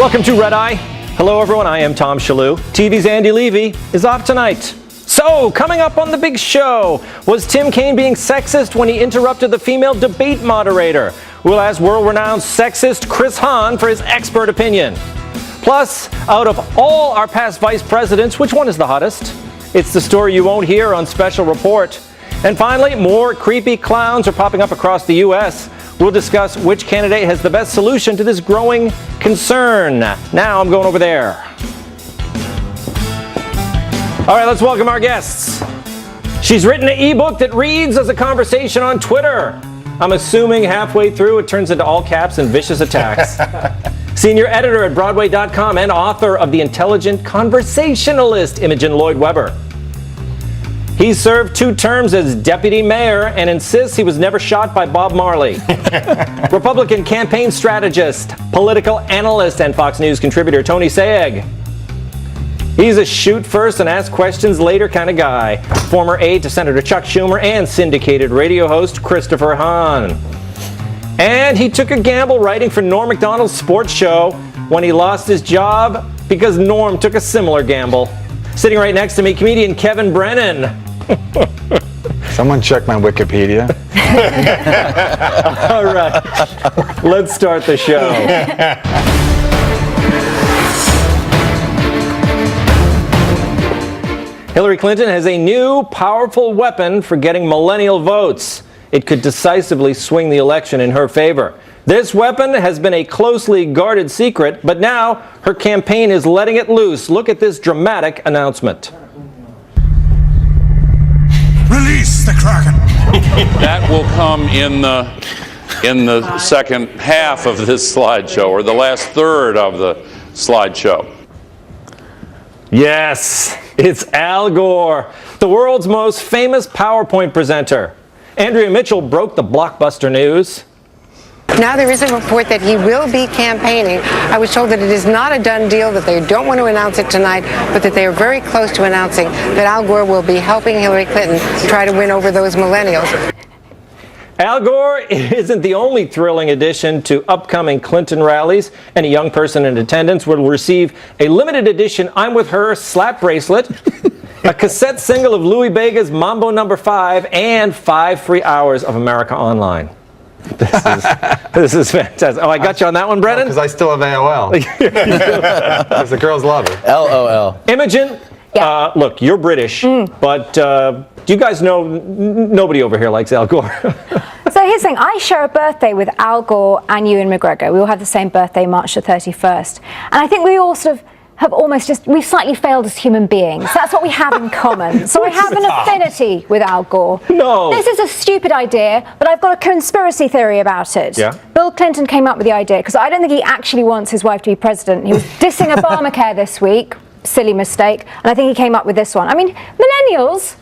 Welcome to Red Eye. Hello, everyone. I am Tom Shillue. TV's Andy Levy is off tonight. So, coming up on the big show, was Tim Kaine being sexist when he interrupted the female debate moderator? We'll ask world-renowned sexist Chris Hahn for his expert opinion. Plus, out of all our past vice presidents, which one is the hottest? It's the story you won't hear on Special Report. And finally, more creepy clowns are popping up across the U.S. We'll discuss which candidate has the best solution to this growing concern. Now I'm going over there. All right, let's welcome our guests. She's written an ebook that reads as a conversation on Twitter. I'm assuming halfway through it turns into all caps and vicious attacks. Senior editor at Broadway.com and author of The Intelligent Conversationalist, Imogen Lloyd Webber. He served 2 terms as deputy mayor and insists he was never shot by Bob Marley. Republican campaign strategist, political analyst, and Fox News contributor Tony Sayegh. He's a shoot first and ask questions later kind of guy. Former aide to Senator Chuck Schumer and syndicated radio host Christopher Hahn. And he took a gamble writing for Norm Macdonald's sports show when he lost his job because Norm took a similar gamble. Sitting right next to me, comedian Kevin Brennan. Someone check my Wikipedia. All right, let's start the show. Hillary Clinton has a new, powerful weapon for getting millennial votes. It could decisively swing the election in her favor. This weapon has been a closely guarded secret, but now her campaign is letting it loose. Look at this dramatic announcement. Release the Kraken. That will come in the second half of this slideshow, or the last third of the slideshow. Yes, it's Al Gore, the world's most famous PowerPoint presenter. Andrea Mitchell broke the blockbuster news. Now there is a report that he will be campaigning. I was told that it is not a done deal, that they don't want to announce it tonight, but that they are very close to announcing that Al Gore will be helping Hillary Clinton try to win over those millennials. Al Gore isn't the only thrilling addition to upcoming Clinton rallies. Any young person in attendance will receive a limited edition I'm With Her slap bracelet, a cassette single of Louis Vega's Mambo No. 5, and 5 free hours of America Online. This is fantastic. Oh, I got you on that one, Brennan? Because I still have AOL. Because the girls love it. LOL. Imogen, look, you're British, but do you guys know nobody over here likes Al Gore? So here's the thing, I share a birthday with Al Gore and Ewan McGregor. We all have the same birthday, March the 31st. And I think we all sort of have we've slightly failed as human beings. That's what we have in common. So I have an affinity with Al Gore. No. This is a stupid idea, but I've got a conspiracy theory about it. Yeah. Bill Clinton came up with the idea, because I don't think he actually wants his wife to be president. He was dissing Obamacare this week. Silly mistake. And I think he came up with this one. I mean, millennials,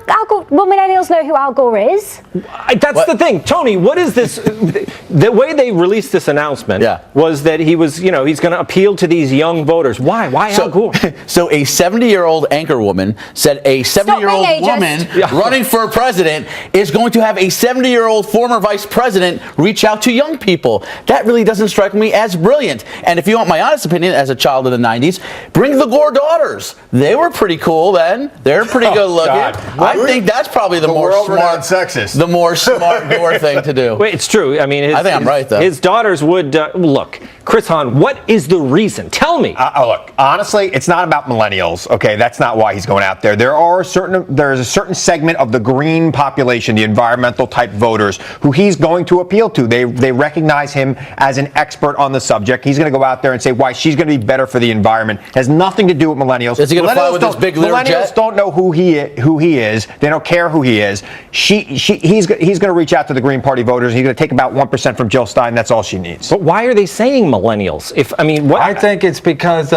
Al Gore, will millennials know who Al Gore is? That's the thing. Tony, what is this? The way they released this announcement was that he was, he's going to appeal to these young voters. Why? Why Al Gore? So a 70-year-old anchor woman said a 70-year-old woman running for president is going to have a 70-year-old former vice president reach out to young people. That really doesn't strike me as brilliant. And if you want my honest opinion, as a child of the 90s, bring the Gore daughters. They were pretty cool then. They're pretty good looking. I think that's probably the more smart sexist. The more smart Gore thing to do. Wait, it's true. I mean, I think I'm right, though. His daughters would look. Chris Hahn, what is the reason? Tell me. Look, honestly, it's not about millennials. Okay, that's not why he's going out there. There is a certain segment of the green population, the environmental type voters, who he's going to appeal to. They recognize him as an expert on the subject. He's going to go out there and say why she's going to be better for the environment. It has nothing to do with millennials. Is he going to fly with this big Learjet? Millennials don't know who he is. They don't care who he is. He's going to reach out to the Green Party voters. He's going to take about 1% from Jill Stein. That's all she needs. But why are they saying millennials? I think it's because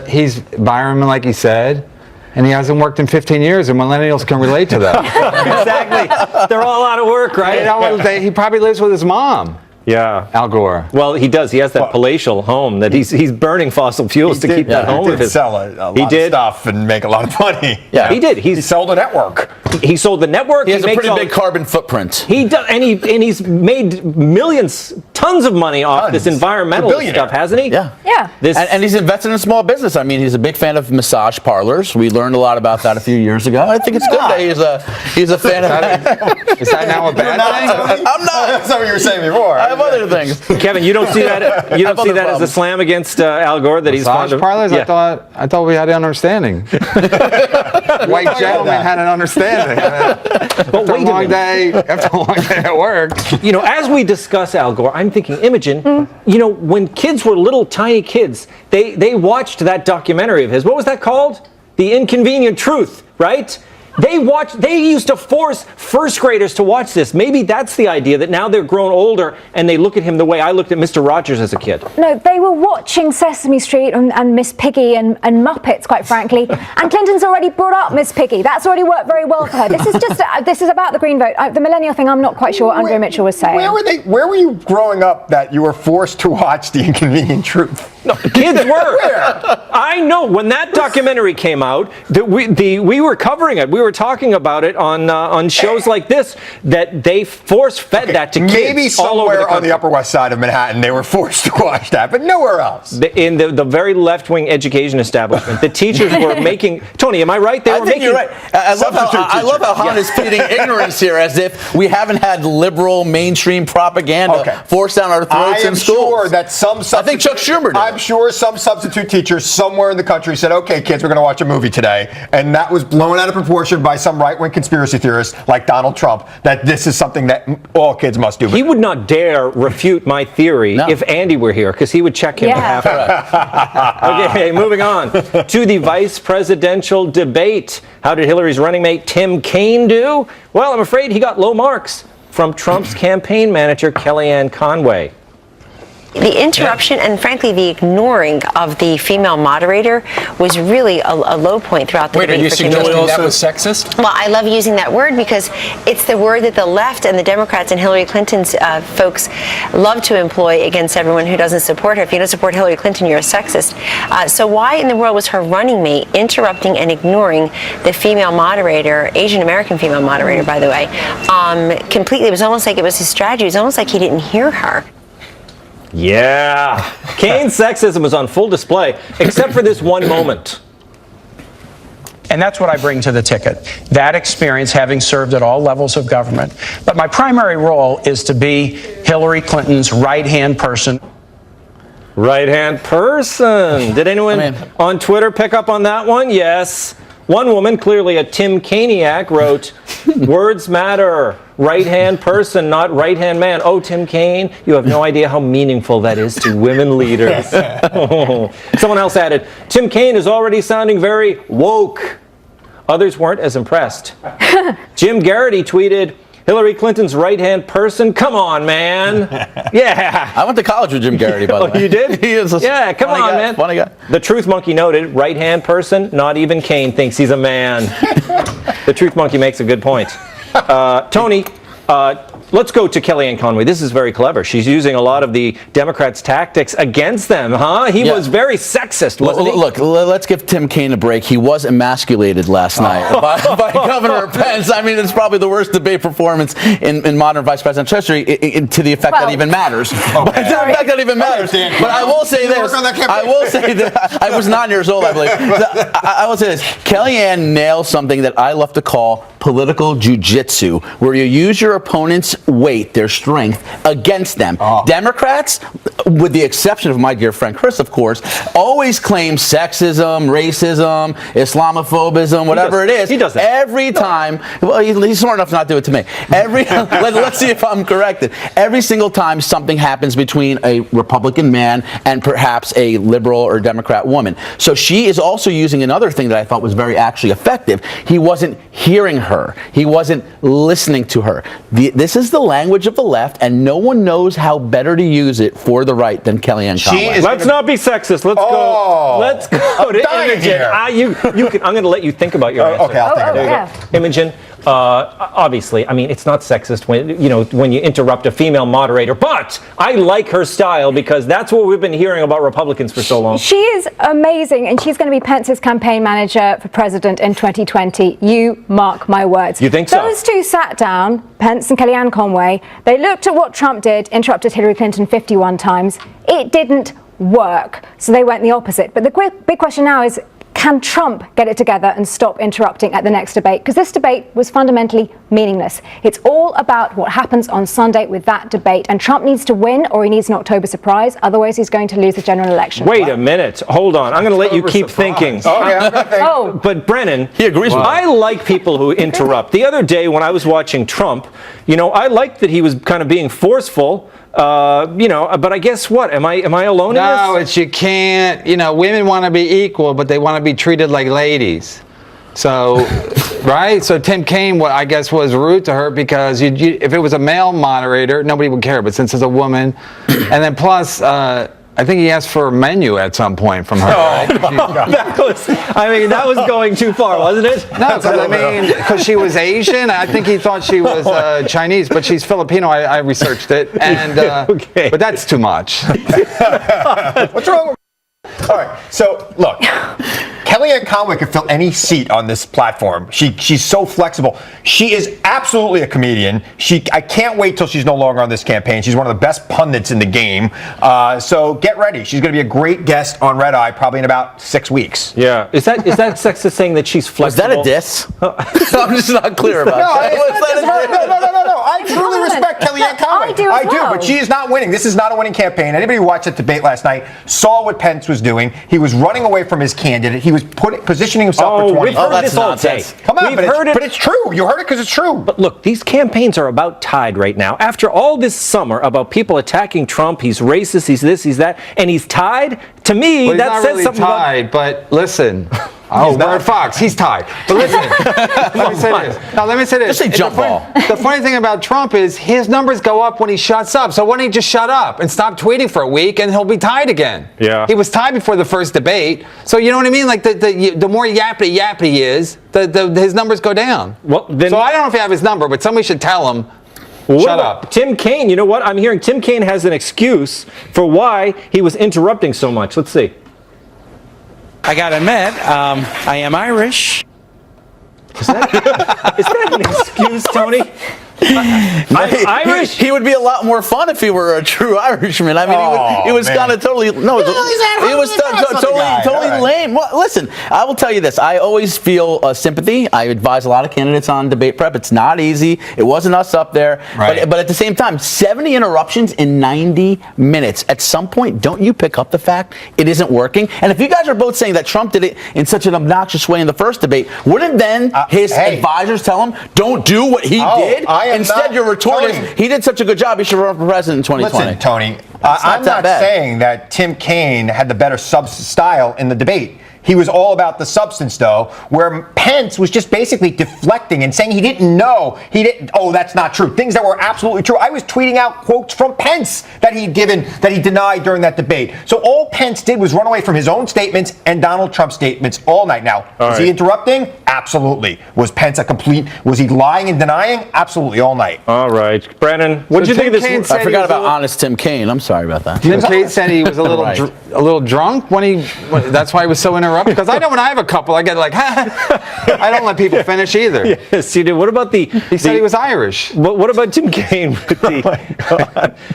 he's environment, like he said, and he hasn't worked in 15 years, and millennials can relate to that. Exactly. They're all out of work, right? He probably lives with his mom. Yeah. Al Gore. Well, he does. He has that palatial home that he's burning fossil fuels to keep that home of his. He did sell a lot of stuff and make a lot of money. Yeah, he did. He sold a network. He sold the network. He has a pretty big carbon footprint. He does, and he's made tons tons of money off this environmental stuff, hasn't he? Yeah. Yeah. And he's invested in small business. I mean, he's a big fan of massage parlors. We learned a lot about that a few years ago. I think it's good that he's a fan of that. Is that now a bad thing? I'm not. That's what you were saying before. I have other things. Kevin, you don't see that? You don't see that as a slam against Al Gore that he's fond Massage of? parlors? Yeah. I thought we had an understanding. White gentlemen had an understanding. But wait a minute. After a long day at work. You know, as we discuss Al Gore, I'm thinking, Imogen, you know, when kids were little tiny kids, they watched that documentary of his. What was that called? The Inconvenient Truth, right? They used to force first graders to watch this. Maybe that's the idea, that now they're grown older and they look at him the way I looked at Mr. Rogers as a kid. No, they were watching Sesame Street and Miss Piggy and Muppets, quite frankly. And Clinton's already brought up Miss Piggy. That's already worked very well for her. This is just this is about the green vote. The millennial thing, I'm not quite sure what Andrea Mitchell was saying. Where were you growing up that you were forced to watch The Inconvenient Truth? No, kids were. I know. When that documentary came out, we were covering it. We were talking about it on shows like this, that they force-fed that to kids Maybe all over somewhere the on the Upper West Side of Manhattan they were forced to watch that, but nowhere else. In the very left-wing education establishment, the teachers were making. Tony, am I right? They were making. You're right. I love how Hahn is pleading ignorance here, as if we haven't had liberal mainstream propaganda forced down our throats in schools. Sure that some. I think Chuck Schumer did. I'm sure some substitute teacher somewhere in the country said, "Okay, kids, we're going to watch a movie today," and that was blown out of proportion by some right-wing conspiracy theorist like Donald Trump. That this is something that all kids must do. He would not dare refute my theory if Andy were here, because he would check him half. Okay, moving on to the vice presidential debate. How did Hillary's running mate Tim Kaine do? Well, I'm afraid he got low marks from Trump's campaign manager Kellyanne Conway. The interruption and, frankly, the ignoring of the female moderator was really a low point throughout the debate. Wait, are you suggesting that was sexist? Well, I love using that word because it's the word that the left and the Democrats and Hillary Clinton's folks love to employ against everyone who doesn't support her. If you don't support Hillary Clinton, you're a sexist. So why in the world was her running mate interrupting and ignoring the female moderator, Asian American female moderator, by the way, completely? It was almost like it was his strategy. It was almost like he didn't hear her. Yeah. Kaine's sexism was on full display, except for this one moment. And that's what I bring to the ticket. That experience, having served at all levels of government. But my primary role is to be Hillary Clinton's right-hand person. Right-hand person. Did anyone on Twitter pick up on that one? Yes. One woman, clearly a Tim Kainiac, wrote, "Words matter. Right-hand person, not right-hand man. Oh, Tim Kaine, you have no idea how meaningful that is to women leaders." Someone else added, "Tim Kaine is already sounding very woke." Others weren't as impressed. Jim Garrity tweeted, "Hillary Clinton's right-hand person? Come on, man." Yeah. I went to college with Jim Garrity, by the way. Oh, you did? He is a yeah, come on, guy, man. Funny guy. The Truth Monkey noted, right-hand person, not even Kaine thinks he's a man. The Truth Monkey makes a good point. Tony, let's go to Kellyanne Conway. This is very clever. She's using a lot of the Democrats' tactics against them, huh? He was very sexist, wasn't he? Look, let's give Tim Kaine a break. He was emasculated last night by Governor Pence. I mean, it's probably the worst debate performance in modern vice presidential history, to the effect that even matters. But to the effect that even matters. But I will say this. I will say that I was 9 years old, I believe. I will say this. Kellyanne nails something that I love to call political jujitsu, where you use your opponent's weight, their strength, against them. Democrats, with the exception of my dear friend Chris, of course, always claim sexism, racism, Islamophobism, whatever it is. He does that. Every time. Well, he's smart enough not to do it to me. Let's see if I'm corrected. Every single time something happens between a Republican man and perhaps a liberal or Democrat woman. So she is also using another thing that I thought was very actually effective. He wasn't hearing her. He wasn't listening to her. This is the language of the left, and no one knows how better to use it for the right than Kellyanne Conway. Let's not be sexist. Let's go. Let's go to Imogen. I'm going to let you think about your answer. Okay, I'll think about it. Imogen, obviously, I mean, it's not sexist when you interrupt a female moderator, but I like her style because that's what we've been hearing about Republicans for so long. She is amazing, and she's going to be Pence's campaign manager for president in 2020. You mark my words. You think so? Those two sat down, Pence and Kellyanne Conway. They looked at what Trump did, interrupted Hillary Clinton 51 times. It didn't work, so they went the opposite. But the big question now is, can Trump get it together and stop interrupting at the next debate? Because this debate was fundamentally meaningless. It's all about what happens on Sunday with that debate. And Trump needs to win, or he needs an October surprise. Otherwise, he's going to lose the general election. Wait a minute. Hold on. I'm going to let you keep thinking. But Brennan, he agrees with me. I like people who interrupt. The other day when I was watching Trump, I liked that he was kind of being forceful. But I guess what? Am I alone in this? No, it's you can't. Women want to be equal, but they want to be treated like ladies. So, right? So Tim Kaine, I guess, was rude to her because if it was a male moderator, nobody would care. But since it's a woman, and then plus, I think he asked for a menu at some point from her. Right? That was going too far, wasn't it? No, because she was Asian. I think he thought she was Chinese, but she's Filipino. I researched it, and okay. But that's too much. What's wrong with All right, so look, Kellyanne Conway could fill any seat on this platform. She's so flexible. She is absolutely a comedian. I can't wait till she's no longer on this campaign. She's one of the best pundits in the game. So get ready. She's going to be a great guest on Red Eye probably in about 6 weeks. Yeah. Is that sexist saying that she's flexible? Was that a diss? I'm just not clear about that. No. I truly respect Kellyanne Conway. I do, but she is not winning. This is not a winning campaign. Anybody who watched that debate last night saw what Pence was doing. He was running away from his candidate. He was positioning himself for 20. We've heard this all day. Come on, but it's true. You heard it because it's true. But look, these campaigns are about tied right now. After all this summer about people attacking Trump, he's racist, he's this, he's that, and he's tied. To me, well, that says really something tied, but listen. Bird Fox, he's tied. But listen, let me say this. No, let me say this. Just say jump ball. The funny thing about Trump is his numbers go up when he shuts up. So why don't he just shut up and stop tweeting for a week and he'll be tied again? Yeah. He was tied before the first debate. So you know what I mean? Like the more yappity he is, his numbers go down. Well, then, so I don't know if you have his number, but somebody should tell him. Shut up. Tim Kaine, you know what? I'm hearing Tim Kaine has an excuse for why he was interrupting so much. Let's see. I gotta admit, I am Irish. Is that an excuse, Tony? I'm Irish. He would be a lot more fun if he were a true Irishman. I mean, he was kind of totally he was totally lame. Well, listen, I will tell you this. I always feel sympathy. I advise a lot of candidates on debate prep. It's not easy. It wasn't us up there, right. But at the same time, 70 interruptions in 90 minutes. At some point, don't you pick up the fact it isn't working? And if you guys are both saying that Trump did it in such an obnoxious way in the first debate, wouldn't then his advisors tell him, don't do what he did? Instead, your retort is, he did such a good job, he should run for president in 2020. Listen, Tony, I'm not saying that Tim Kaine had the better style in the debate. He was all about the substance, though, where Pence was just basically deflecting and saying he didn't know. Oh, that's not true. Things that were absolutely true. I was tweeting out quotes from Pence that he denied during that debate. So all Pence did was run away from his own statements and Donald Trump's statements all night. Now, was he interrupting? Absolutely. Was Pence was he lying and denying? Absolutely, all night. All right. Brennan, what did you think of this? I forgot about honest Tim Kaine. I'm sorry about that. Tim Kaine said he was a little drunk that's why he was so interrupted. Because I know when I have a couple, I get like, I don't let people finish either. Yes, you do. What about He said he was Irish. What about Tim Kaine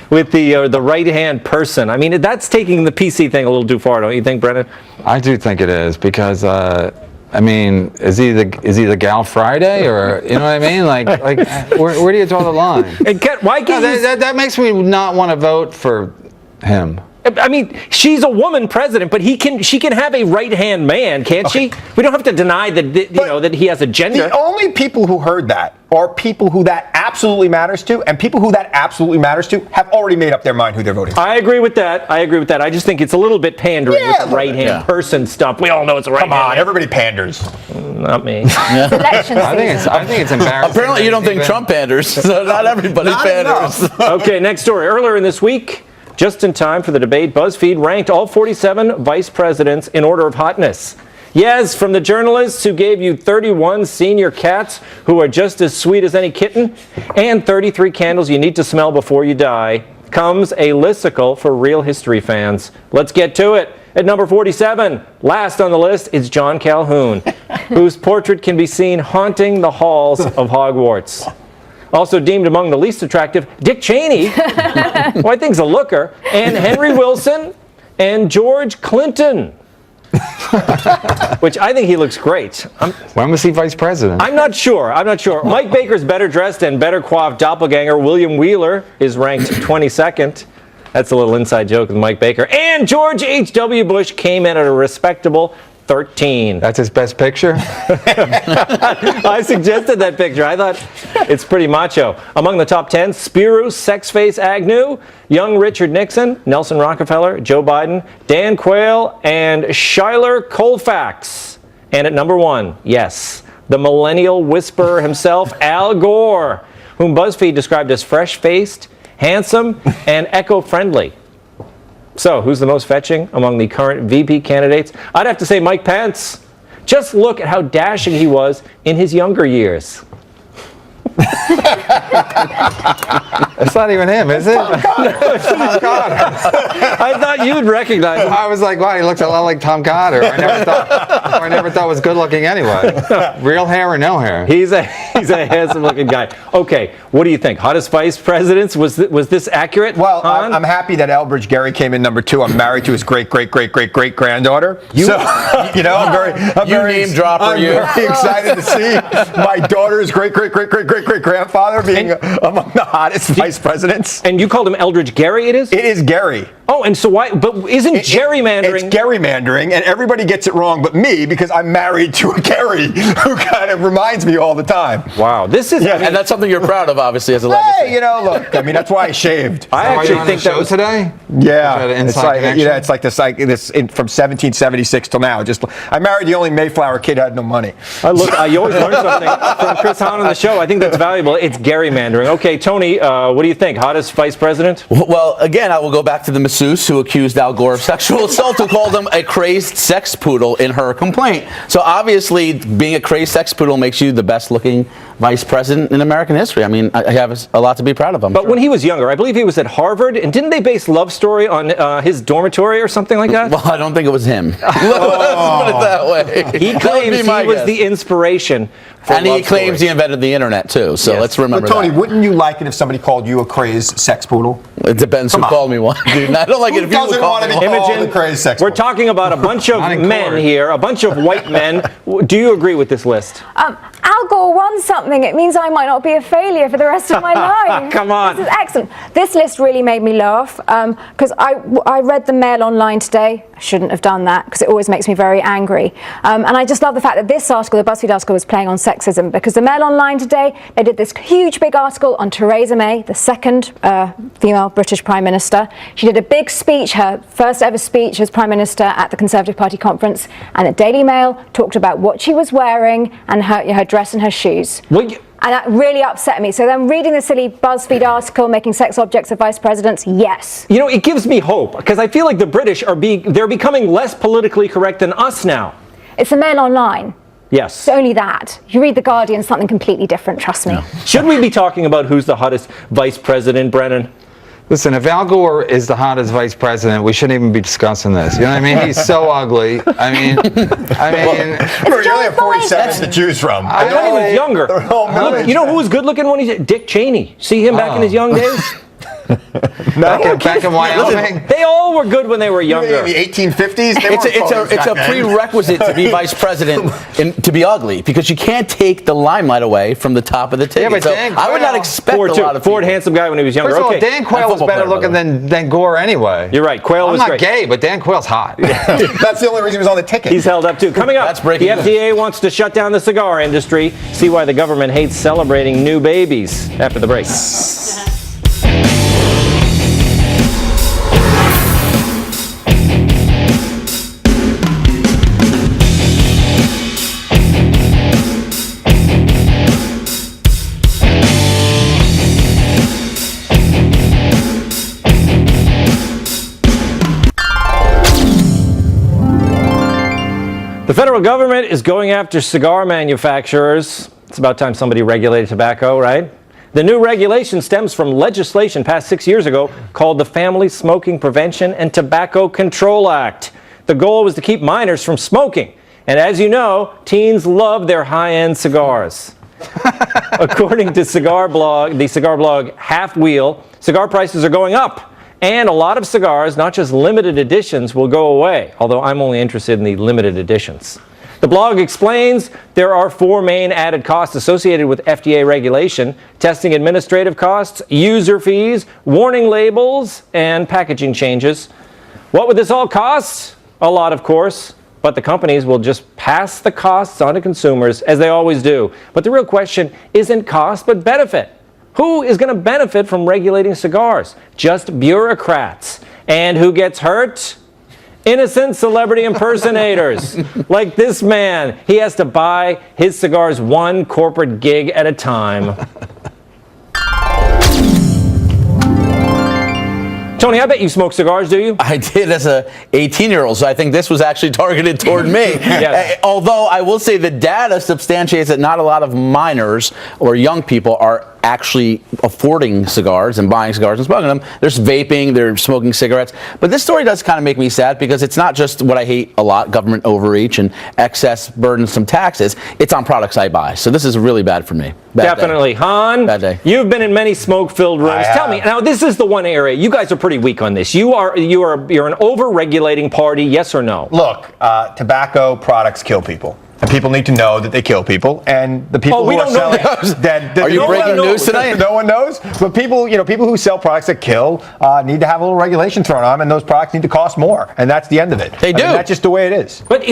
with the right-hand person? I mean, that's taking the PC thing a little too far, don't you think, Brennan? I do think it is because. I mean, is he the Gal Friday, or you know what I mean? Like where do you draw the line? And why can't that makes me not want to vote for him. I mean, she's a woman president, but she can have a right-hand man, can't she? We don't have to deny that he has a gender. The only people who heard that are people who that absolutely matters to, and people who that absolutely matters to have already made up their mind who they're voting for. I agree with that. I just think it's a little bit pandering with the right-hand person stuff. We all know it's a right-hand. Come on, everybody panders. Not me. I think it's embarrassing. Apparently, you don't think Trump panders, so not everybody panders. Okay, next story. Earlier in this week, just in time for the debate, BuzzFeed ranked all 47 vice presidents in order of hotness. Yes, from the journalists who gave you 31 senior cats who are just as sweet as any kitten, and 33 candles you need to smell before you die, comes a listicle for real history fans. Let's get to it. At number 47, last on the list, is John Calhoun, whose portrait can be seen haunting the halls of Hogwarts. Also deemed among the least attractive, Dick Cheney, who I think's a looker, and Henry Wilson, and George Clinton. Which I think he looks great. When was he vice president? I'm not sure. Mike Baker's better dressed and better coiffed doppelganger, William Wheeler, is ranked 22nd. That's a little inside joke with Mike Baker. And George H.W. Bush came in at a respectable 13. That's his best picture? I suggested that picture. I thought it's pretty macho. Among the top 10, Spiro Sexface Agnew, young Richard Nixon, Nelson Rockefeller, Joe Biden, Dan Quayle, and Schuyler Colfax. And at number 1, yes, the millennial whisperer himself, Al Gore, whom BuzzFeed described as fresh-faced, handsome, and eco-friendly. So, who's the most fetching among the current VP candidates? I'd have to say Mike Pence. Just look at how dashing he was in his younger years. It's not even him, is it? I thought you'd recognize him. I was like, wow, he looks a lot like Tom Cotter. I never thought was good looking anyway. Real hair or no hair? He's a handsome looking guy. Okay, what do you think? Hottest vice presidents? Was this accurate? Well, Hahn? I'm happy that Elbridge Gerry came in number 2. I'm married to his great-great-great-great-great-granddaughter. I'm very excited to see my daughter's great-great-great-great-great-great-grandfather being among the hottest vice presidents. And you called him Eldridge Gerry, it is? It is Gerry. Oh, and so why? But isn't gerrymandering? It's gerrymandering, and everybody gets it wrong but me because I'm married to a Gerry who kind of reminds me all the time. Wow, this is... Yeah, and that's something you're proud of, obviously, as a legacy. Hey, look, that's why I shaved. I actually think that was today. Yeah, it's like this from 1776 till now. I married the only Mayflower kid who had no money. You always learn something from Chris Hahn on the show. I think that's valuable. It's gerrymandering. Okay, Tony, what do you think? Hottest vice president? Well, again, I will go back to the masseuse who accused Al Gore of sexual assault, who called him a crazed sex poodle in her complaint. So obviously, being a crazed sex poodle makes you the best-looking vice president in American history. I mean, I have a lot to be proud of him. But when he was younger, I believe he was at Harvard, and didn't they base Love Story on his dormitory or something like that? Well, I don't think it was him. Let's put it that way. He claims he was the inspiration for and he claims he invented the internet, too. So let's remember Tony, that. wouldn't you like it if somebody called you a crazed sex poodle? It depends who called me one, dude. I don't like it if you call me one. Imogen, the crazed sex we're talking about a bunch of men here, a bunch of white men. Do you agree with this list? Al Gore won something. It means I might not be a failure for the rest of my life. Come on. This is excellent. This list really made me laugh because I read the Mail online today. I shouldn't have done that because it always makes me very angry. And I just love the fact that this article, the BuzzFeed article, was playing on sexism because the Mail online today, they did this huge big article on Theresa May, the second female British Prime Minister. She did a big speech, her first ever speech as Prime Minister at the Conservative Party conference, and the Daily Mail talked about what she was wearing and her dress and her shoes. And that really upset me. So then reading the silly BuzzFeed article, making sex objects of vice presidents, yes. It gives me hope because I feel like the British they're becoming less politically correct than us now. It's the Mail online. Yes. It's only that. You read The Guardian, something completely different, trust me. Should we be talking about who's the hottest vice president, Brennan? Listen, if Al Gore is the hottest vice president, we shouldn't even be discussing this. You know what I mean? He's so ugly. I mean, you only have 47 to choose from. I thought he was younger. Look, you know who was good looking when he's Dick Cheney? See him back in his young days? Back in Wyoming. They all were good when they were younger. In the 1850s? It's a prerequisite to be vice president to be ugly because you can't take the limelight away from the top of the ticket. Yeah, but so Dan I would not expect a lot of Ford, handsome guy when he was younger. First of all, Dan Quayle was better looking than Gore anyway. You're right. Quayle was great. I'm not gay, but Dan Quayle's hot. That's the only reason he was on the ticket. He's held up too. Coming up, That's breaking the FDA wants to shut down the cigar industry. See why the government hates celebrating new babies after the break. The federal government is going after cigar manufacturers. It's about time somebody regulated tobacco, right? The new regulation stems from legislation passed 6 years ago called the Family Smoking Prevention and Tobacco Control Act. The goal was to keep minors from smoking. And as you know, teens love their high-end cigars. According to the cigar blog Half Wheel, cigar prices are going up. And a lot of cigars, not just limited editions, will go away, although I'm only interested in the limited editions. The blog explains there are 4 main added costs associated with FDA regulation: testing administrative costs, user fees, warning labels, and packaging changes. What would this all cost? A lot, of course, but the companies will just pass the costs on to consumers, as they always do. But the real question isn't cost, but benefit. Who is going to benefit from regulating cigars? Just bureaucrats. And who gets hurt? Innocent celebrity impersonators. Like this man. He has to buy his cigars one corporate gig at a time. Tony, I bet you smoke cigars, do you? I did as a 18-year-old, so I think this was actually targeted toward me. Yes. Although I will say the data substantiates that not a lot of minors or young people are actually affording cigars and buying cigars and smoking them. There's vaping, they're smoking cigarettes. But this story does kind of make me sad because it's not just what I hate a lot, government overreach and excess burdensome taxes. It's on products I buy. So this is really bad for me. Definitely. Hahn, bad day. You've been in many smoke-filled rooms. Tell me, now this is the one area, you guys are pretty weak on this. You're an over-regulating party, yes or no? Look, tobacco products kill people. And people need to know that they kill people. And the people who are selling that are you breaking news tonight? No one knows. But people who sell products that kill need to have a little regulation thrown on them, and those products need to cost more. And that's the end of it. They do. That's just the way it is. But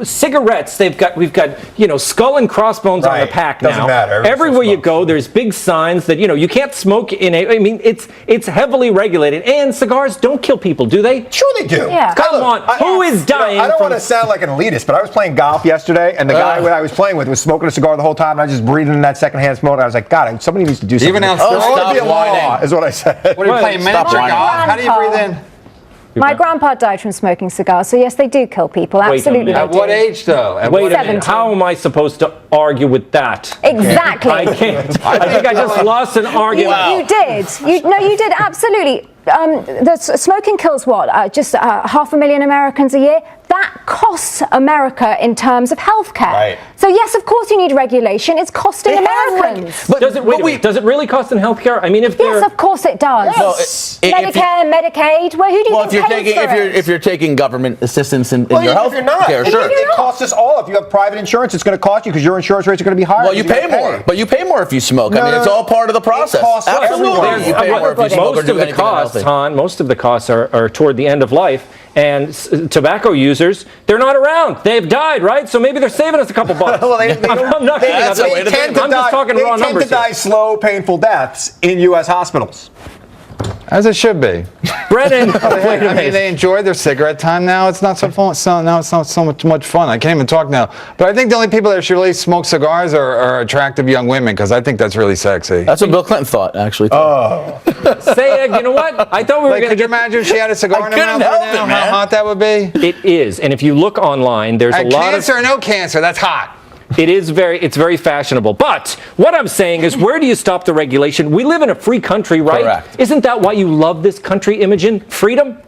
cigarettes, we've got skull and crossbones on the pack now. Doesn't matter. Everywhere you go, there's big signs that, you can't smoke it's heavily regulated. And cigars don't kill people, do they? Sure they do. Yeah. Come on. Who is dying I don't want to sound like an elitist, but I was playing golf yesterday, and the guy I was playing with was smoking a cigar the whole time, and I was just breathing in that secondhand smoke. And I was like, God, somebody needs to do something. Even now, there ought to be a law, is what I said. What are you playing miniature golf? How do you breathe in? My grandpa died from smoking cigars, so yes, they do kill people. Absolutely. At what age, though? Wait a minute. How am I supposed to argue with that? Exactly. I can't. I think I just lost an argument. You did. You did, absolutely. The smoking kills just 500,000 Americans a year. That costs America in terms of healthcare. Right. So yes, of course you need regulation. It's costing Americans. But does it really cost in healthcare? I mean, Yes, of course it does. Yes. Medicare, Medicaid. Who do you think pays for it? if you're taking government assistance in your health if you're not, care, sure. it costs us all. If you have private insurance, it's going to cost you because your insurance rates are going to be higher. Well, you pay more, but you pay more if you smoke. It's all part of the process. It costs Absolutely. everyone. You pay more if you smoke or do anything healthy. Most of the costs are toward the end of life. And tobacco users, they're not around. They've died, right? So maybe they're saving us a couple bucks. Well, I'm not kidding. I'm just talking raw numbers. They tend to die slow, painful deaths in U.S. hospitals. As it should be. Brennan, wait a minute. I mean, they enjoy their cigarette time now. It's not so fun. Now it's not so much fun. I can't even talk now. But I think the only people that should really smoke cigars are attractive young women, because I think that's really sexy. That's what Bill Clinton thought, actually. Oh. Sayegh, you know what? I thought we were going to Could you imagine if she had a cigar in her mouth right now? How hot that would be? It is. And if you look online, there's a lot of... Cancer or no cancer, that's hot. It's very fashionable. But what I'm saying is, where do you stop the regulation? We live in a free country, right? Correct. Isn't that why you love this country, Imogen? Freedom?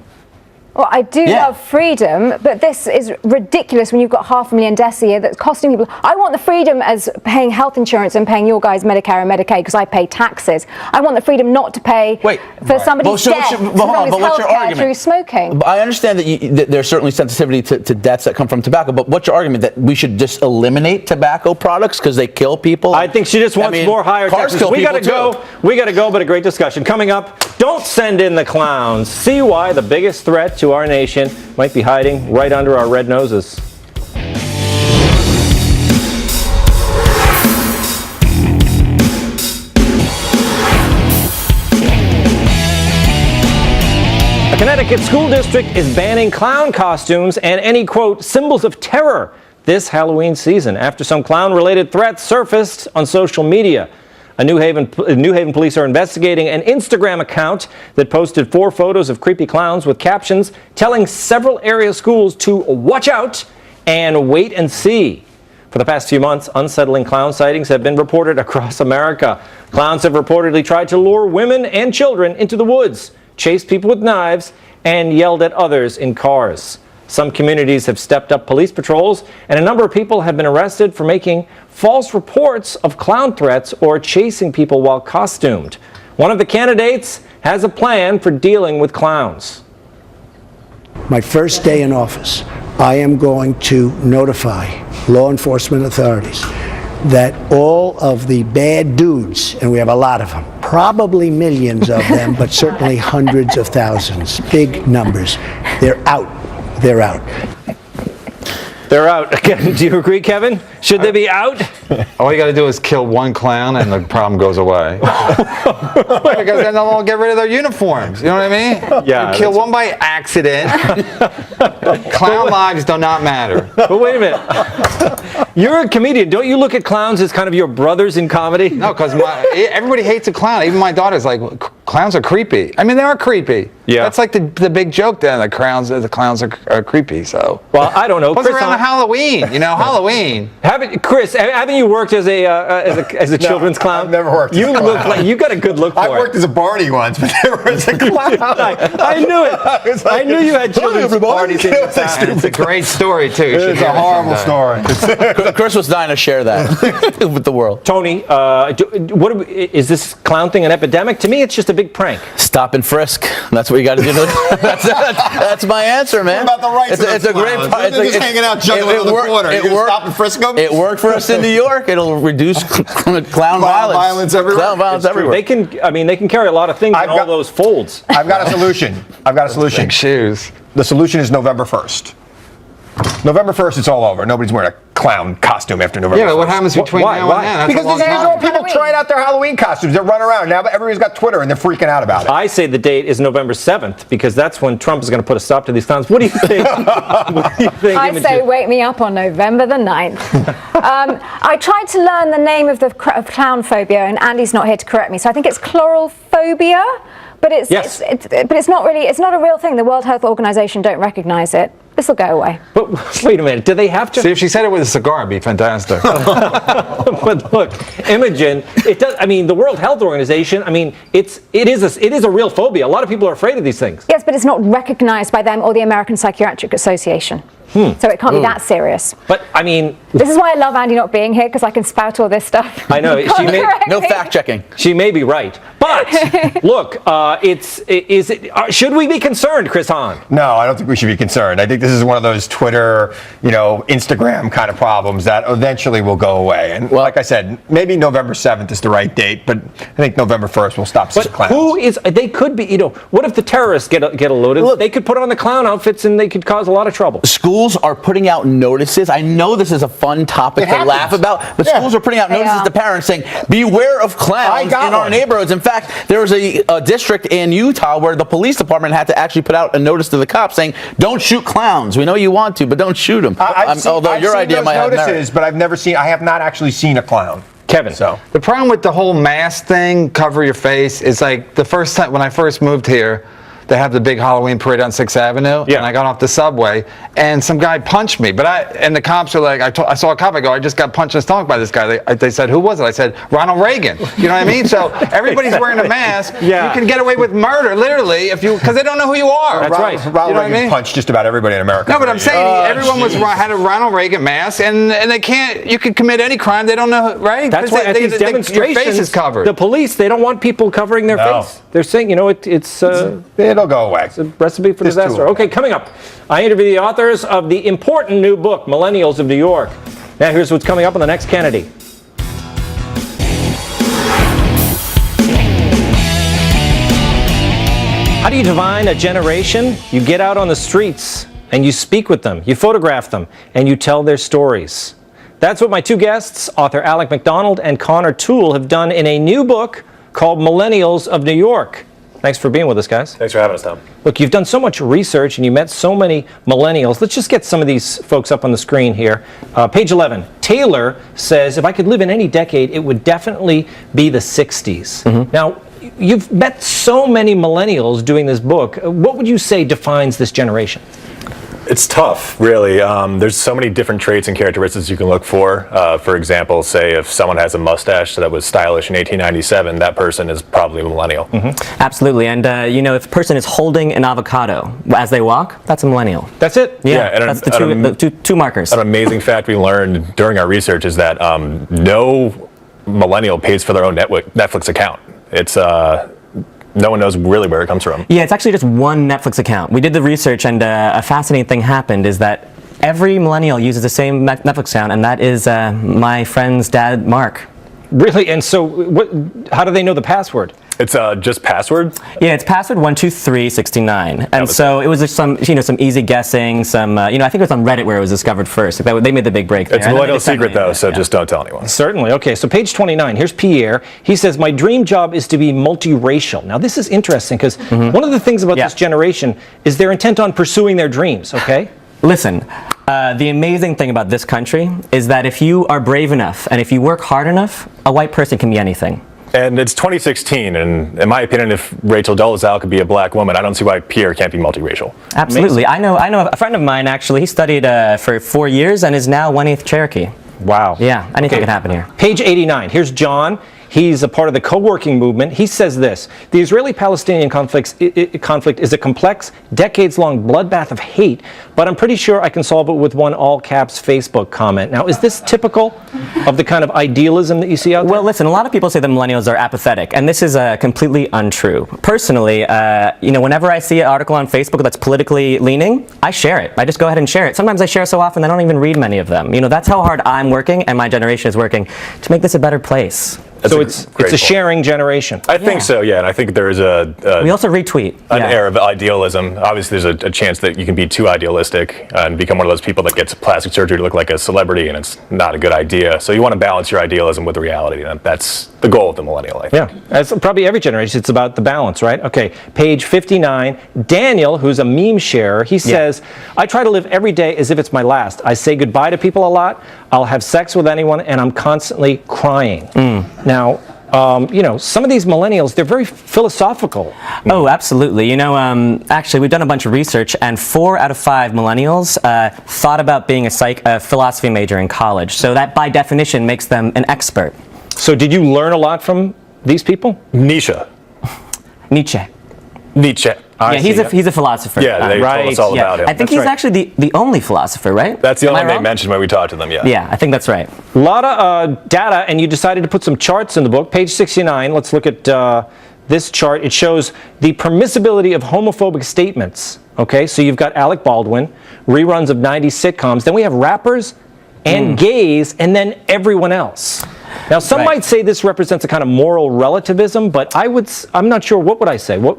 Well, I do love freedom, but this is ridiculous when you've got 500,000 deaths a year that's costing people. I want the freedom as paying health insurance and paying your guys Medicare and Medicaid because I pay taxes. I want the freedom not to pay for somebody's death through smoking. I understand that there's certainly sensitivity to deaths that come from tobacco, but what's your argument that we should just eliminate tobacco products because they kill people? I think she just wants more higher taxes. We got to go. We got to go, but a great discussion. Coming up, don't send in the clowns. See why the biggest threat to our nation might be hiding right under our red noses. A Connecticut school district is banning clown costumes and any, quote, symbols of terror this Halloween season after some clown-related threats surfaced on social media. New Haven police are investigating an Instagram account that posted 4 photos of creepy clowns with captions telling several area schools to watch out and wait and see. For the past few months, unsettling clown sightings have been reported across America. Clowns have reportedly tried to lure women and children into the woods, chased people with knives, and yelled at others in cars. Some communities have stepped up police patrols, and a number of people have been arrested for making false reports of clown threats or chasing people while costumed. One of the candidates has a plan for dealing with clowns. My first day in office, I am going to notify law enforcement authorities that all of the bad dudes, and we have a lot of them, probably millions of them, but certainly hundreds of thousands, big numbers, they're out. They're out. They're out. Do you agree, Kevin? Should they be out? All you got to do is kill one clown and the problem goes away. Because then they'll all get rid of their uniforms. You know what I mean? Yeah. You kill one by accident. Clown lives do not matter. But wait a minute. You're a comedian. Don't you look at clowns as kind of your brothers in comedy? No, because everybody hates a clown. Even my daughter's like, clowns are creepy. I mean, they are creepy. Yeah. That's like the big joke then. The clowns are creepy. So. Well, I don't know. What's around Halloween? You know, Halloween. Chris, haven't you worked as a children's clown? I've never worked as a clown. Look like you got a good look for I it. worked as a Barney once, but never as a clown. I knew it. I knew you had children's parties in your town. It's a great story too. It's a horrible story. Chris was dying to share that with the world. Tony, is this clown thing an epidemic? To me, it's just a big prank. Stop and frisk. That's what you got to do. That's my answer, man. What about the rights of It's a great. They're just hanging out juggling on the corner. It You worked. stop and frisk them? It worked for us in New York. It'll reduce clown violence everywhere. Clown violence everywhere. They can carry a lot of things in all those folds. I've got a solution. Big shoes. The solution is November 1st. November 1st, it's all over. Nobody's wearing a clown costume after November 1st. Yeah, but what happens between now and then? That's Because a long these days time. people trying out their Halloween costumes. They run around. Now everybody's got Twitter and they're freaking out about it. I say the date is November 7th because that's when Trump is going to put a stop to these clowns. What do you think? What do you think, I Imogen? say wake me up on November the 9th. I tried to learn the name of clown phobia, and Andy's not here to correct me, so I think it's chlorophobia, but it's not really, it's not a real thing. The World Health Organization don't recognize it. This will go away. But wait a minute, do they have to? See, if she said it with a cigar, it'd be fantastic. But look, Imogen, it does. I mean, the World Health Organization. I mean, it is a real phobia. A lot of people are afraid of these things. Yes, but it's not recognized by them or the American Psychiatric Association. So it can't be that serious. But I mean, this is why I love Andy not being here, because I can spout all this stuff. I know no fact checking. She may be right, but look, should we be concerned, Chris Hahn? No, I don't think we should be concerned. I think this is one of those Twitter, Instagram kind of problems that eventually will go away. And like I said, maybe November 7th is the right date, but I think November 1st will stop such clowns. They could be, what if the terrorists get a load of, they could put on the clown outfits and they could cause a lot of trouble. Schools are putting out notices. I know this is a fun topic to laugh about, but schools are putting out notices to parents saying, beware of clowns in our neighborhoods. In fact, there was a district in Utah where the police department had to actually put out a notice to the cops saying, don't shoot clowns. We know you want to, but don't shoot them. Although your idea might have merit. But I have not actually seen a clown. Kevin. So the problem with the whole mask thing, cover your face, is like the first time when I first moved here, they have the big Halloween parade on 6th Avenue, and I got off the subway, and some guy punched me. And the cops are like, I saw a cop, I go, I just got punched in the stomach by this guy. They said, who was it? I said, Ronald Reagan. You know what I mean? So everybody's wearing a mask. You can get away with murder, literally, because they don't know who you are. That's right. Ronald Reagan punched just about everybody in America. No, but I'm saying everyone had a Ronald Reagan mask, and they can't. You could commit any crime. They don't know, right? That's why at these demonstrations, your face is covered. The police, they don't want people covering their face. They're saying, it'll go away. It's a recipe for disaster. Okay, coming up, I interview the authors of the important new book, Millennials of New York. Now, here's what's coming up on the next Kennedy. How do you define a generation? You get out on the streets and you speak with them, you photograph them, and you tell their stories. That's what my two guests, author Alec McDonald and Connor Toole, have done in a new book called Millennials of New York. Thanks for being with us, guys. Thanks for having us, Tom. Look, you've done so much research and you met so many millennials. Let's just get some of these folks up on the screen here. Page 11. Taylor says, if I could live in any decade, it would definitely be the 60s. Mm-hmm. Now, you've met so many millennials doing this book. What would you say defines this generation? It's tough, really. There's so many different traits and characteristics you can look for. For example, say if someone has a mustache that was stylish in 1897, that person is probably a millennial. Absolutely, and if a person is holding an avocado as they walk, that's a millennial. That's it? Yeah, and that's the two markers. An amazing fact we learned during our research is that no millennial pays for their own Netflix account. It's no one knows really where it comes from. Yeah, it's actually just one Netflix account. We did the research, and a fascinating thing happened is that every millennial uses the same Netflix account, and that is my friend's dad, Mark. Really? And so, how do they know the password? It's just password? Yeah, it's password 12369. And so it was just some easy guessing, I think it was on Reddit where it was discovered first. They made the big break there. It's a millennial secret, though, so just don't tell anyone. Certainly. Okay, so page 29. Here's Pierre. He says, my dream job is to be multiracial. Now, this is interesting because one of the things about this generation is they're intent on pursuing their dreams, okay? Listen, the amazing thing about this country is that if you are brave enough and if you work hard enough, a white person can be anything. And it's 2016, and in my opinion, if Rachel Dolezal could be a black woman, I don't see why Pierre can't be multiracial. Absolutely. I know a friend of mine, actually, he studied for 4 years and is now 1/8 Cherokee. Wow. Yeah, anything could happen here. Page 89. Here's John. He's a part of the co-working movement. He says this: the Israeli-Palestinian conflict is a complex, decades-long bloodbath of hate, but I'm pretty sure I can solve it with one all-caps Facebook comment. Now, is this typical of the kind of idealism that you see out there? Well, listen, a lot of people say that millennials are apathetic, and this is completely untrue. Personally, whenever I see an article on Facebook that's politically leaning, I share it. I just go ahead and share it. Sometimes I share so often I don't even read many of them. That's how hard I'm working and my generation is working to make this a better place. So it's a sharing generation. I think so, yeah, and I think there is we also retweet an air of idealism. Obviously, there's a chance that you can be too idealistic and become one of those people that gets plastic surgery to look like a celebrity, and it's not a good idea. So you want to balance your idealism with the reality, and that's the goal of the millennial, I think. Yeah, as probably every generation, it's about the balance, right? Okay, page 59. Daniel, who's a meme sharer, he says, I try to live every day as if it's my last. I say goodbye to people a lot. I'll have sex with anyone, and I'm constantly crying. Now, some of these millennials, they're very philosophical. Oh, absolutely. Actually, we've done a bunch of research, and 4 out of 5 millennials thought about being a philosophy major in college. So that, by definition, makes them an expert. So did you learn a lot from these people? Nietzsche. Yeah, he's a philosopher. Yeah, they told us all about him. I think he's actually the only philosopher, right? That's the only one they mentioned when we talked to them, yeah. Yeah, I think that's right. A lot of data, and you decided to put some charts in the book. Page 69, let's look at this chart. It shows the permissibility of homophobic statements. Okay, so you've got Alec Baldwin, reruns of 90s sitcoms. Then we have rappers and gays, and then everyone else. Now, some might say this represents a kind of moral relativism, but I'm not sure. What would I say? Well,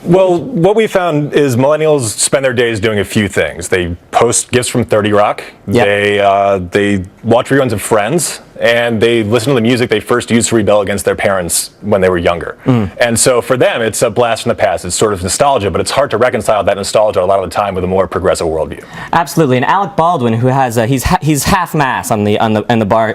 what we found is millennials spend their days doing a few things. They post gifs from 30 Rock. Yep. They watch reruns of Friends, and they listen to the music they first used to rebel against their parents when they were younger. And so for them, it's a blast from the past. It's sort of nostalgia, but it's hard to reconcile that nostalgia a lot of the time with a more progressive worldview. Absolutely. And Alec Baldwin, who has he's half mass on the bar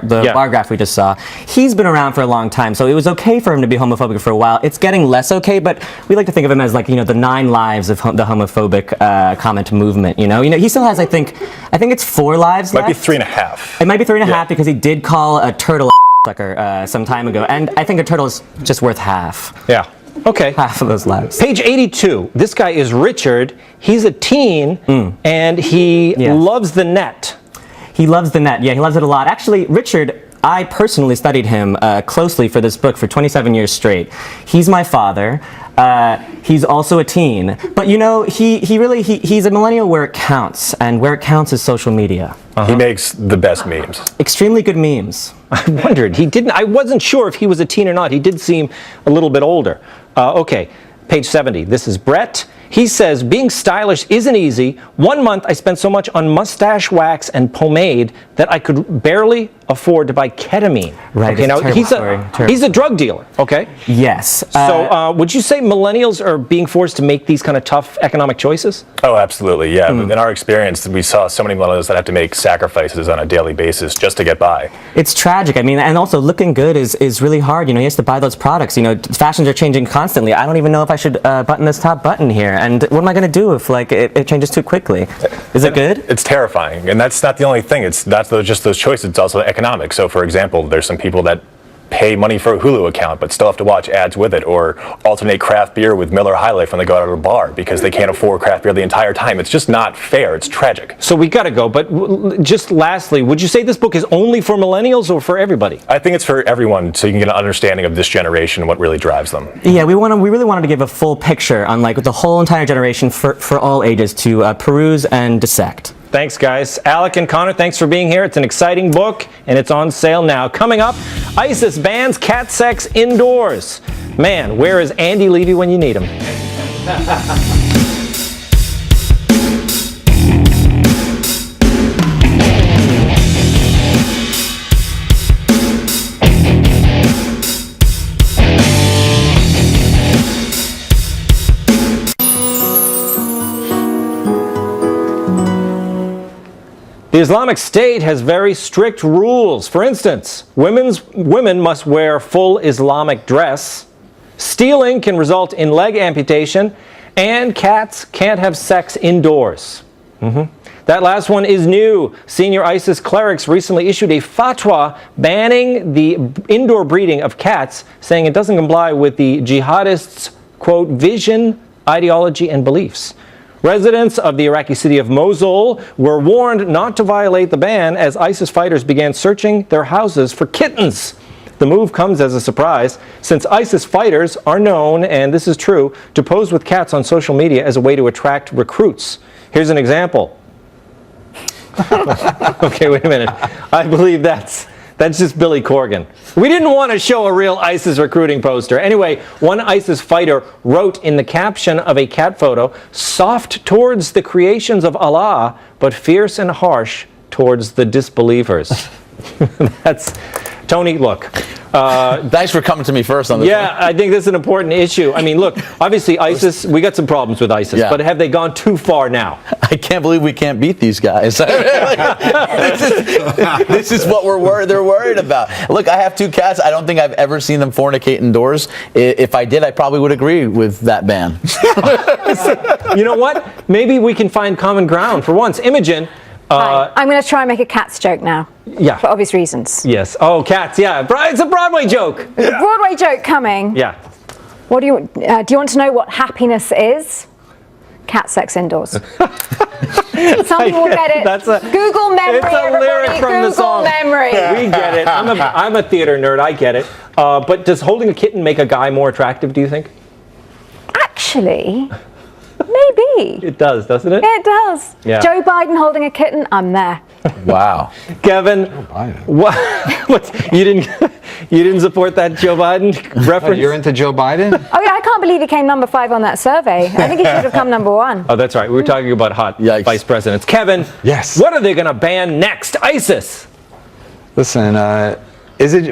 graph we just saw. He's been around for a long time, so it was okay for him to be homophobic for a while. It's getting less okay, but we like to think of him as the 9 lives of the homophobic comment movement. He still has I think it's 4 lives left. Might be 3.5. It might be 3.5 because he did call a turtle sucker some time ago, and I think a turtle is just worth half. Yeah. Okay. Half of those lives. Page 82. This guy is Richard. He's a teen, and he loves the net. He loves the net. Yeah, he loves it a lot. Actually, Richard, I personally studied him closely for this book for 27 years straight. He's my father. He's also a teen. But he's a millennial where it counts, and where it counts is social media. He makes the best memes. Extremely good memes. I wondered. I wasn't sure if he was a teen or not. He did seem a little bit older. Okay, page 70. This is Brett. He says, being stylish isn't easy. 1 month I spent so much on mustache wax and pomade that I could barely afford to buy ketamine. Right, Okay, it's a now terrible story. Terrible. he's a drug dealer. Okay. Yes. So would you say millennials are being forced to make these kind of tough economic choices? Oh, absolutely, yeah. In our experience, we saw so many millennials that have to make sacrifices on a daily basis just to get by. It's tragic. I mean, and also looking good is really hard. You know, he has to buy those products. You know, fashions are changing constantly. I don't even know if I should button this top button here. And what am I going to do if like it changes too quickly? Is it good? It's terrifying, and that's not the only thing. It's not just those choices. It's also economic. So, for example, there's some people that pay money for a Hulu account, but still have to watch ads with it, or alternate craft beer with Miller High Life when they go out to a bar because they can't afford craft beer the entire time. It's just not fair. It's tragic. So we got to go. But just lastly, would you say this book is only for millennials or for everybody? I think it's for everyone, so you can get an understanding of this generation and what really drives them. Yeah, we really wanted to give a full picture on like the whole entire generation for all ages to peruse and dissect. Thanks, guys. Alec and Connor, thanks for being here. It's an exciting book, and it's on sale now. Coming up, ISIS bans cat sex indoors. Man, where is Andy Levy when you need him? The Islamic State has very strict rules. For instance, women must wear full Islamic dress, stealing can result in leg amputation, and cats can't have sex indoors. That last one is new. Senior ISIS clerics recently issued a fatwa banning the indoor breeding of cats, saying it doesn't comply with the jihadists' quote, vision, ideology, and beliefs. Residents of the Iraqi city of Mosul were warned not to violate the ban as ISIS fighters began searching their houses for kittens. The move comes as a surprise since ISIS fighters are known, and this is true, to pose with cats on social media as a way to attract recruits. Here's an example. Okay, wait a minute. I believe that's just Billy Corgan. We didn't want to show a real ISIS recruiting poster. Anyway, one ISIS fighter wrote in the caption of a cat photo, "Soft towards the creations of Allah, but fierce and harsh towards the disbelievers." That's Tony, look. Thanks for coming to me first on this. Yeah, I think this is an important issue. I mean, look, obviously ISIS, we got some problems with ISIS, Yeah. but have they gone too far now? I can't believe we can't beat these guys. This is what they're worried about. Look, I have two cats. I don't think I've ever seen them fornicate indoors. If I did, I probably would agree with that ban. You know what? Maybe we can find common ground for once. Imogen. Hi. I'm going to try and make a cats joke now. Yeah. For obvious reasons. Yes. Oh, cats. Yeah. It's a Broadway joke. The Broadway joke coming. Yeah. What do you want to know what happiness is? Cat sex indoors. Some people will get it. Google memory, it's a lyric everybody. from Google the song. memory. We get it. I'm a theater nerd. I get it. But does holding a kitten make a guy more attractive, do you think? Actually, maybe. It does, doesn't it? It does. Yeah. Joe Biden holding a kitten, I'm there. Wow. Kevin, what you didn't support that Joe Biden reference? You're into Joe Biden? Oh yeah, I can't believe he came number 5 on that survey. I think he should have come number 1. Oh, that's right. We were talking about hot vice presidents. Kevin, yes. What are they going to ban next? ISIS. Listen,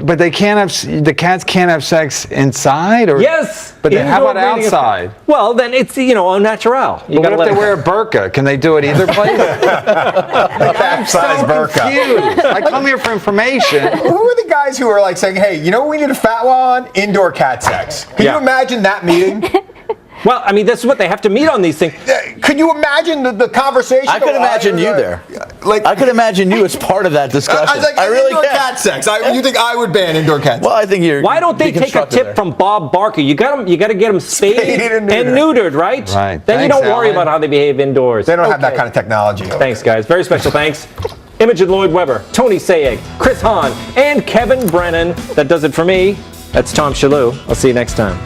but they can't have, the cats can't have sex inside? Or Yes. But then how about outside? Well, then it's, au natural. But what if they wear a burqa? Can they do it either place? I'm so confused. I come here for information. Who are the guys who are like saying, hey, you know what we need a fatwa on? Indoor cat sex. Can you imagine that meeting? Well, I mean, that's what they have to meet on these things. Could you imagine the conversation? I could imagine you there. I could imagine you as part of that discussion. I was like, really indoor can. cat sex. You think I would ban indoor cat sex? Well, I think you're. Why don't they take a tip from Bob Barker? You got to get them spayed and neutered, right? Right. Then you don't worry about how they behave indoors. They don't have that kind of technology. Thanks, guys. Very special thanks. Imogen Lloyd Webber, Tony Sayegh, Chris Hahn, and Kevin Brennan. That does it for me. That's Tom Shillue. I'll see you next time.